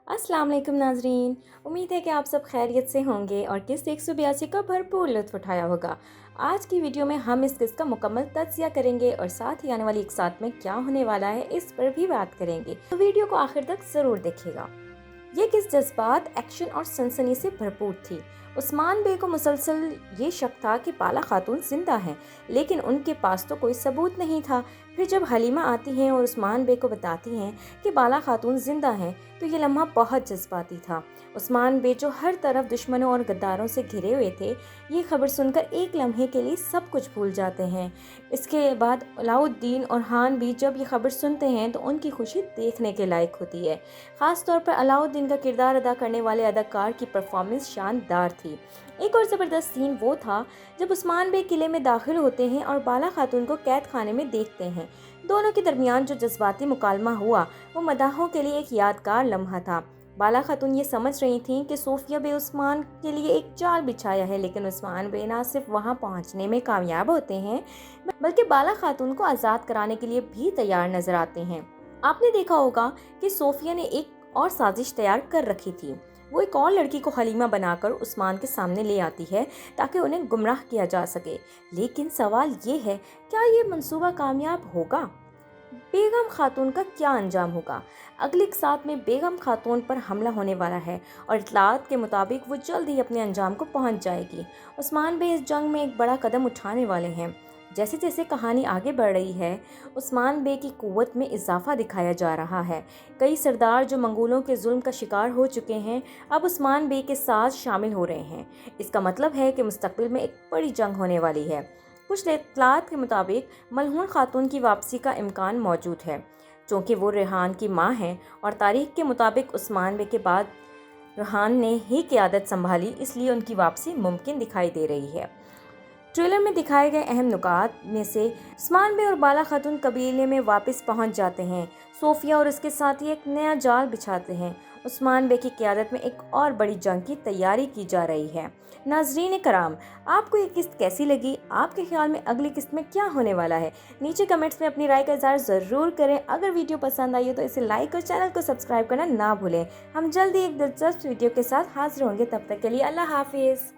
अस्सलाम वालेकुम नाजरीन। उम्मीद है कि आप सब खैरियत से होंगे और किस्त 182 का भरपूर लुत्फ़ उठाया होगा। आज की वीडियो में हम इस किस्त का मुकम्मल तज्ज़िया करेंगे और साथ ही आने वाली एक साथ में क्या होने वाला है इस पर भी बात करेंगे, तो वीडियो को आखिर तक ज़रूर देखिएगा। ये किस्त जज्बात, एक्शन और सनसनी से भरपूर थी। उस्मान बे को मुसलसल ये शक था कि बाला खातून जिंदा हैं, लेकिन उनके पास तो कोई सबूत नहीं था। फिर जब हलीमा आती हैं और उस्मान बे को बताती हैं कि बाला खातून जिंदा हैं, तो ये लम्हा बहुत जज्बाती था। उस्मान बे जो हर तरफ दुश्मनों और गद्दारों से घिरे हुए थे, ये खबर सुनकर एक लम्हे के लिए सब कुछ भूल जाते हैं। इसके बाद अलाउद्दीन और हान भी जब ये खबर सुनते हैं तो उनकी खुशी देखने के लायक होती है। ख़ास तौर पर अलाउद्दीन का किरदार अदा करने वाले अदाकार की परफॉर्मेंस शानदार थी। एक और ज़बरदस्त सीन वो था जब उस्मान बे किले में दाखिल होते हैं और बाला खातून को कैद खाने में देखते हैं। दोनों के दरमियान जो जज्बाती मुकालमा हुआ वो मदाहों के लिए एक यादगार लम्हा था। बाला खातून ये समझ रही थीं कि सोफिया बे उस्मान के लिए एक जाल बिछाया है, लेकिन उस्मान बे ना सिर्फ वहाँ पहुँचने में कामयाब होते हैं बल्कि बाला खातून को आज़ाद कराने के लिए भी तैयार नजर आते हैं। आपने देखा होगा कि सोफिया ने एक और साजिश तैयार कर रखी थी। वो एक और लड़की को हलीमा बनाकर उस्मान के सामने ले आती है ताकि उन्हें गुमराह किया जा सके। लेकिन सवाल ये है, क्या ये मंसूबा कामयाब होगा? बेगम खातून का क्या अंजाम होगा? अगली साथ में बेगम खातून पर हमला होने वाला है और इत्तलात के मुताबिक वो जल्द ही अपने अंजाम को पहुंच जाएगी। उस्मान बे इस जंग में एक बड़ा कदम उठाने वाले हैं। जैसे जैसे कहानी आगे बढ़ रही है, उस्मान बे की कुव्वत में इजाफा दिखाया जा रहा है। कई सरदार जो मंगोलों के जुल्म का शिकार हो चुके हैं, अब उस्मान बे के साथ शामिल हो रहे हैं। इसका मतलब है कि मुस्तकबिल में एक बड़ी जंग होने वाली है। कुछ इत्तलात के मुताबिक मलहून खातून की वापसी का इम्कान मौजूद है, चूँकि वो रेहान की माँ हैं और तारीख के मुताबिक उस्मान बे के बाद रेहान ने ही क़ियादत संभाली, इसलिए उनकी वापसी मुमकिन दिखाई दे रही है। ट्रेलर में दिखाए गए अहम नुकात में से उस्मान बे और बाला खातून कबीले में वापस पहुंच जाते हैं। सोफिया और उसके साथी एक नया जाल बिछाते हैं। उस्मान बे की क़ियादत में एक और बड़ी जंग की तैयारी की जा रही है। नाज़रीन कराम, आपको ये किस्त कैसी लगी? आपके ख्याल में अगली किस्त में क्या होने वाला है? नीचे कमेंट्स में अपनी राय का इज़हार ज़रूर करें। अगर वीडियो पसंद आई हो तो इसे लाइक और चैनल को सब्सक्राइब करना ना भूलें। हम जल्दी एक दिलचस्प वीडियो के साथ हाजिर होंगे। तब तक के लिए अल्लाह हाफिज़।